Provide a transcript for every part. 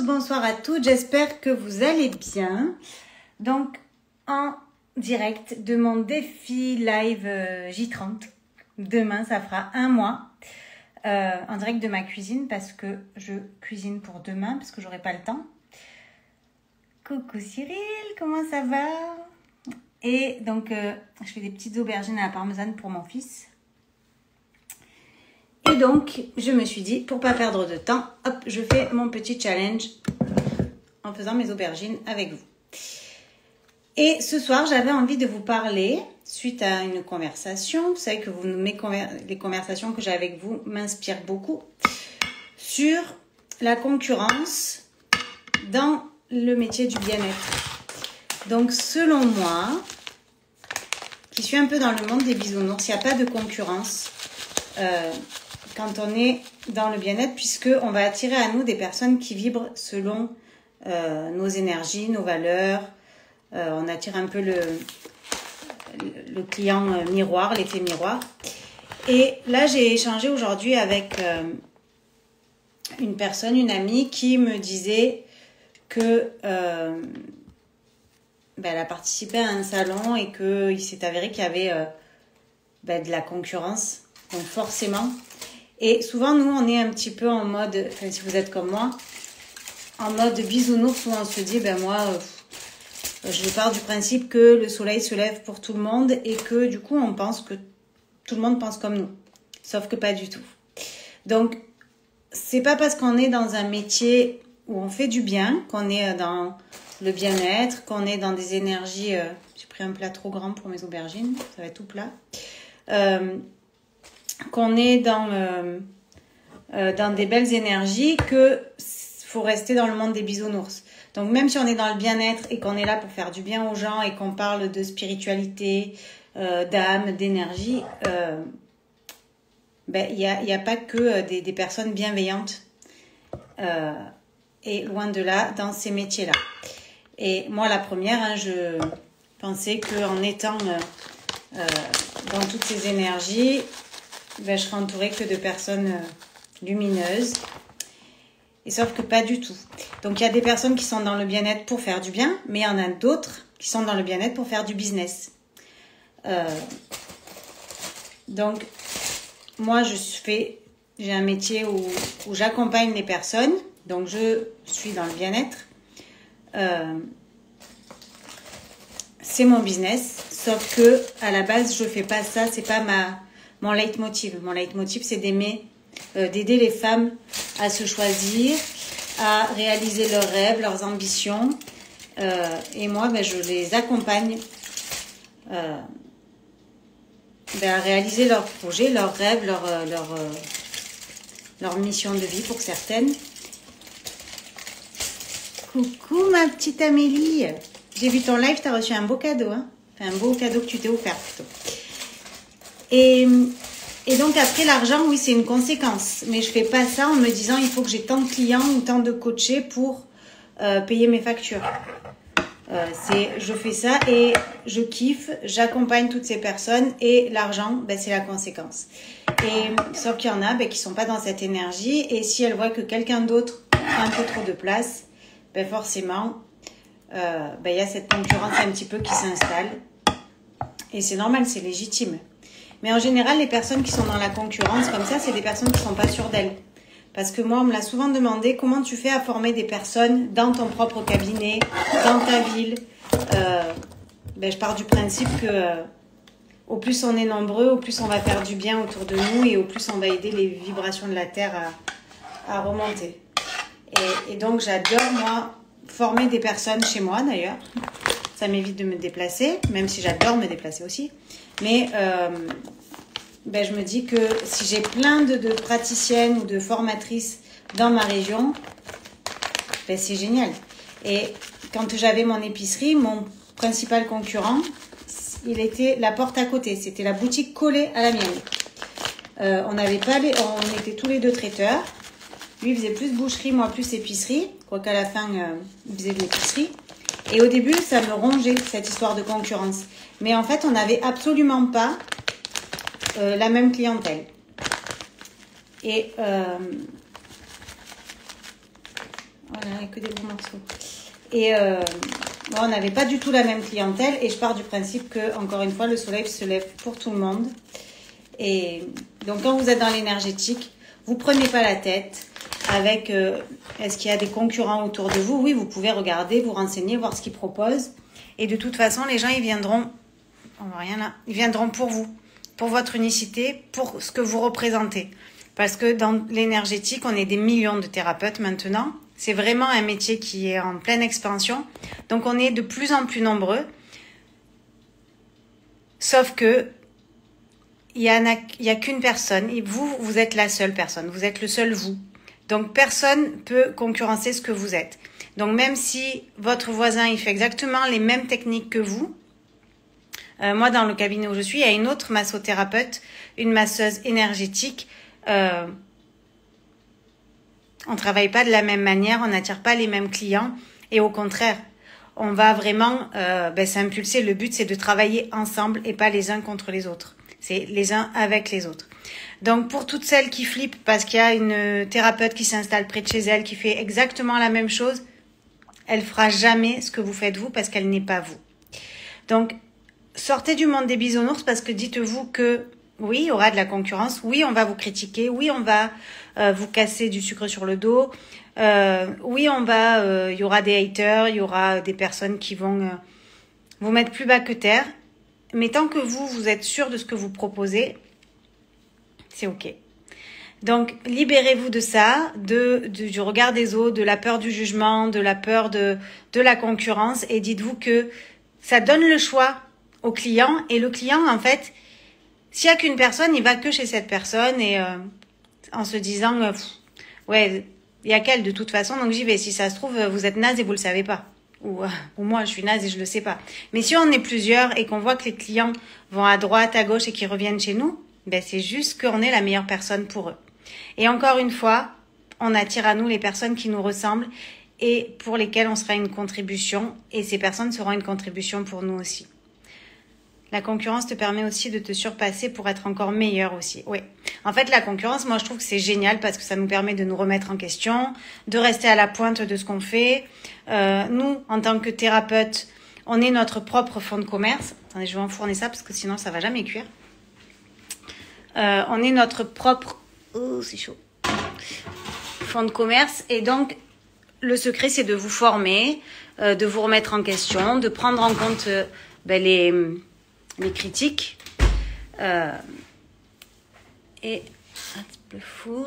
bonsoir à toutes, j'espère que vous allez bien. Donc, en direct de mon défi live J30, demain ça fera un mois, en direct de ma cuisine parce que je cuisine pour demain, parce que j'aurai pas le temps. Coucou Cyril, comment ça va? Et donc, je fais des petites aubergines à la parmesane pour mon fils. Et donc, je me suis dit, pour pas perdre de temps, hop, je fais mon petit challenge en faisant mes aubergines avec vous. Et ce soir, j'avais envie de vous parler, suite à une conversation, vous savez que les conversations que j'ai avec vous m'inspirent beaucoup, sur la concurrence dans le métier du bien-être. Donc, selon moi, qui suis un peu dans le monde des bisounours, il n'y a pas de concurrence quand on est dans le bien-être, puisqu'on va attirer à nous des personnes qui vibrent selon nos énergies, nos valeurs. On attire un peu le client miroir, l'effet miroir. Et là, j'ai échangé aujourd'hui avec une personne, une amie, qui me disait que elle a participé à un salon et qu'il s'est avéré qu'il y avait de la concurrence, donc forcément. Et souvent, nous, on est un petit peu en mode, enfin, si vous êtes comme moi, en mode bisounours, où on se dit, je pars du principe que le soleil se lève pour tout le monde et que du coup, on pense que tout le monde pense comme nous. Sauf que pas du tout. Donc, c'est pas parce qu'on est dans un métier où on fait du bien, qu'on est dans le bien-être, qu'on est dans des énergies... j'ai pris un plat trop grand pour mes aubergines, ça va être tout plat. Qu'on est dans des belles énergies, que faut rester dans le monde des bisounours. Donc même si on est dans le bien-être et qu'on est là pour faire du bien aux gens et qu'on parle de spiritualité, d'âme, d'énergie, il y a pas que des personnes bienveillantes et loin de là dans ces métiers-là. Et moi la première, je pensais qu'en étant dans toutes ces énergies, je serais entourée que de personnes lumineuses. Et sauf que pas du tout. Donc il y a des personnes qui sont dans le bien-être pour faire du bien, mais il y en a d'autres qui sont dans le bien-être pour faire du business. Donc moi j'ai un métier où j'accompagne les personnes, donc je suis dans le bien-être. C'est mon business, sauf que à la base je fais pas ça, c'est pas mon leitmotiv. Mon leitmotiv, c'est d'aider les femmes à se choisir, à réaliser leurs rêves, leurs ambitions. Et moi, je les accompagne à réaliser leurs projets, leurs rêves, leur mission de vie pour certaines. Coucou ma petite Amélie. J'ai vu ton live, tu as reçu un beau cadeau. Hein, enfin, un beau cadeau que tu t'es offert plutôt. Et donc après l'argent, oui, c'est une conséquence. Mais je fais pas ça en me disant il faut que j'ai tant de clients ou tant de coachés pour payer mes factures. Je fais ça et je kiffe, j'accompagne toutes ces personnes et l'argent, c'est la conséquence. Et sauf qu'il y en a qui sont pas dans cette énergie et si elles voient que quelqu'un d'autre a un peu trop de place, forcément, il y a cette concurrence un petit peu qui s'installe. Et c'est normal, c'est légitime. Mais en général, les personnes qui sont dans la concurrence comme ça, c'est des personnes qui ne sont pas sûres d'elles. Parce que moi, on me l'a souvent demandé, comment tu fais à former des personnes dans ton propre cabinet, dans ta ville. Je pars du principe que au plus on est nombreux, au plus on va faire du bien autour de nous et au plus on va aider les vibrations de la Terre à remonter. Et donc, j'adore, moi, former des personnes chez moi, d'ailleurs. Ça m'évite de me déplacer, même si j'adore me déplacer aussi. Mais je me dis que si j'ai plein de praticiennes ou de formatrices dans ma région, c'est génial. Et quand j'avais mon épicerie, mon principal concurrent, il était la porte à côté. C'était la boutique collée à la mienne. On était tous les deux traiteurs. Lui, il faisait plus boucherie, moi plus épicerie. Quoiqu'à la fin, il faisait de l'épicerie. Et au début, ça me rongeait, cette histoire de concurrence. Mais en fait, on n'avait absolument pas la même clientèle. Et Voilà, il n'y a que des gros morceaux. Et bon, on n'avait pas du tout la même clientèle. Et je pars du principe que, encore une fois, le soleil se lève pour tout le monde. Et donc, quand vous êtes dans l'énergétique, vous prenez pas la tête avec est-ce qu'il y a des concurrents autour de vous. Oui, vous pouvez regarder, vous renseigner, voir ce qu'ils proposent. Et de toute façon, les gens, ils viendront, on voit rien là, ils viendront pour vous, pour votre unicité, pour ce que vous représentez. Parce que dans l'énergétique, on est des millions de thérapeutes maintenant. C'est vraiment un métier qui est en pleine expansion. Donc, on est de plus en plus nombreux. Sauf que il y a qu'une personne. Et vous êtes la seule personne. Vous êtes le seul vous. Donc, personne peut concurrencer ce que vous êtes. Donc, même si votre voisin, il fait exactement les mêmes techniques que vous, moi, dans le cabinet où je suis, il y a une autre massothérapeute, une masseuse énergétique. On travaille pas de la même manière, on n'attire pas les mêmes clients. Et au contraire, on va vraiment s'impulser. Le but, c'est de travailler ensemble et pas les uns contre les autres. C'est les uns avec les autres. Donc, pour toutes celles qui flippent parce qu'il y a une thérapeute qui s'installe près de chez elle, qui fait exactement la même chose, elle fera jamais ce que vous faites vous parce qu'elle n'est pas vous. Donc, sortez du monde des bisounours parce que dites-vous que oui, il y aura de la concurrence. Oui, on va vous critiquer. Oui, on va vous casser du sucre sur le dos. Oui, il y aura des haters, il y aura des personnes qui vont vous mettre plus bas que terre. Mais tant que vous êtes sûr de ce que vous proposez, c'est OK. Donc, libérez-vous de ça, du regard des autres, de la peur du jugement, de la peur de la concurrence et dites-vous que ça donne le choix au client. Et le client, en fait, s'il n'y a qu'une personne, il va que chez cette personne et en se disant ouais, il y a qu'elle de toute façon, donc j'y vais. Si ça se trouve, vous êtes naze et vous le savez pas. Ou moi, je suis naze et je le sais pas. Mais si on est plusieurs et qu'on voit que les clients vont à droite, à gauche et qu'ils reviennent chez nous, ben c'est juste qu'on est la meilleure personne pour eux. Et encore une fois, on attire à nous les personnes qui nous ressemblent et pour lesquelles on sera une contribution. Et ces personnes seront une contribution pour nous aussi. La concurrence te permet aussi de te surpasser pour être encore meilleur aussi. Oui. En fait, la concurrence, moi, je trouve que c'est génial parce que ça nous permet de nous remettre en question, de rester à la pointe de ce qu'on fait. Nous, en tant que thérapeute, on est notre propre fonds de commerce. Attendez, je vais enfourner ça parce que sinon, ça va jamais cuire. On est notre propre... Oh, c'est chaud. Fonds de commerce. Et donc, le secret, c'est de vous former, de vous remettre en question, de prendre en compte les critiques et le four.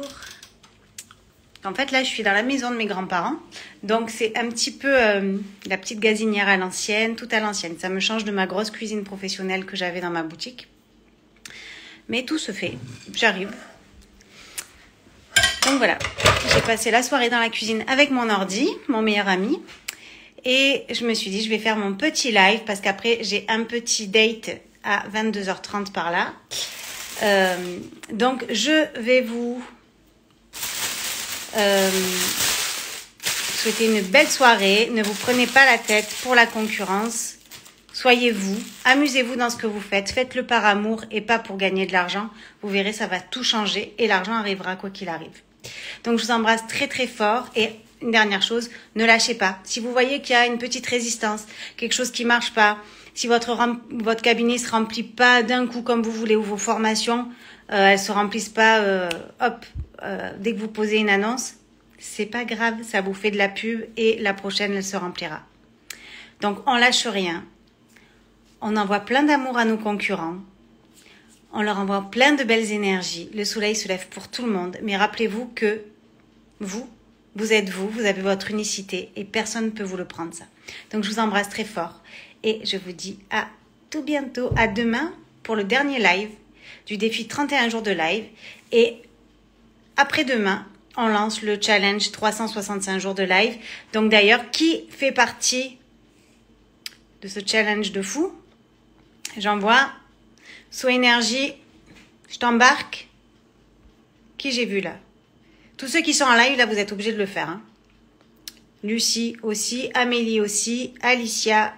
En fait, là, je suis dans la maison de mes grands-parents. Donc, c'est un petit peu la petite gazinière à l'ancienne, tout à l'ancienne. Ça me change de ma grosse cuisine professionnelle que j'avais dans ma boutique. Mais tout se fait. J'arrive. Donc, voilà. J'ai passé la soirée dans la cuisine avec mon ordi, mon meilleur ami. Et je me suis dit, je vais faire mon petit live parce qu'après, j'ai un petit date à 22h30 par là. Donc, je vais vous souhaiter une belle soirée. Ne vous prenez pas la tête pour la concurrence. Soyez vous. Amusez-vous dans ce que vous faites. Faites-le par amour et pas pour gagner de l'argent. Vous verrez, ça va tout changer et l'argent arrivera quoi qu'il arrive. Donc, je vous embrasse très, très fort et une dernière chose, ne lâchez pas. Si vous voyez qu'il y a une petite résistance, quelque chose qui marche pas, si votre cabinet se remplit pas d'un coup comme vous voulez ou vos formations, elles se remplissent pas, dès que vous posez une annonce, c'est pas grave, ça vous fait de la pub et la prochaine, elle se remplira. Donc, on lâche rien. On envoie plein d'amour à nos concurrents. On leur envoie plein de belles énergies. Le soleil se lève pour tout le monde. Mais rappelez-vous que vous êtes vous avez votre unicité et personne ne peut vous le prendre ça. Donc je vous embrasse très fort et je vous dis à tout bientôt, à demain pour le dernier live du défi 31 jours de live et après-demain, on lance le challenge 365 jours de live. Donc d'ailleurs, qui fait partie de ce challenge de fou? J'envoie So Énergie, je t'embarque. Qui j'ai vu là? Tous ceux qui sont en live, là, vous êtes obligés de le faire. Hein. Lucie aussi, Amélie aussi, Alicia,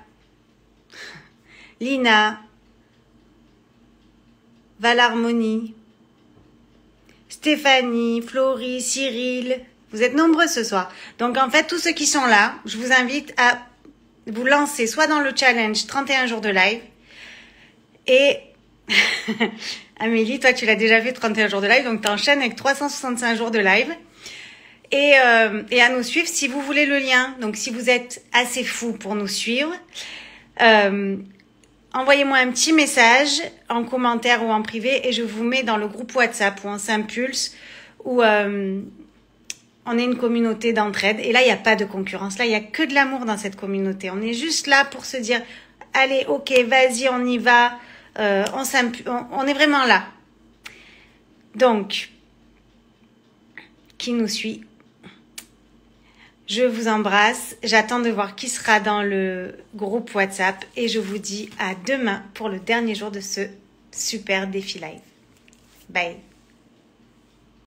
Lina, Valarmonie, Stéphanie, Florie, Cyril, Vous êtes nombreux ce soir. Donc en fait, tous ceux qui sont là, je vous invite à vous lancer soit dans le challenge 31 jours de live. Et Amélie, toi tu l'as déjà fait 31 jours de live, donc tu enchaînes avec 365 jours de live. Et à nous suivre si vous voulez le lien. Donc si vous êtes assez fou pour nous suivre, envoyez-moi un petit message en commentaire ou en privé et je vous mets dans le groupe WhatsApp où on s'impulse, où on est une communauté d'entraide. Et là, il n'y a pas de concurrence. Là, il n'y a que de l'amour dans cette communauté. On est juste là pour se dire, allez, ok, vas-y, on y va. On est vraiment là. Donc, qui nous suit? Je vous embrasse. J'attends de voir qui sera dans le groupe WhatsApp. Et je vous dis à demain pour le dernier jour de ce super défi live. Bye.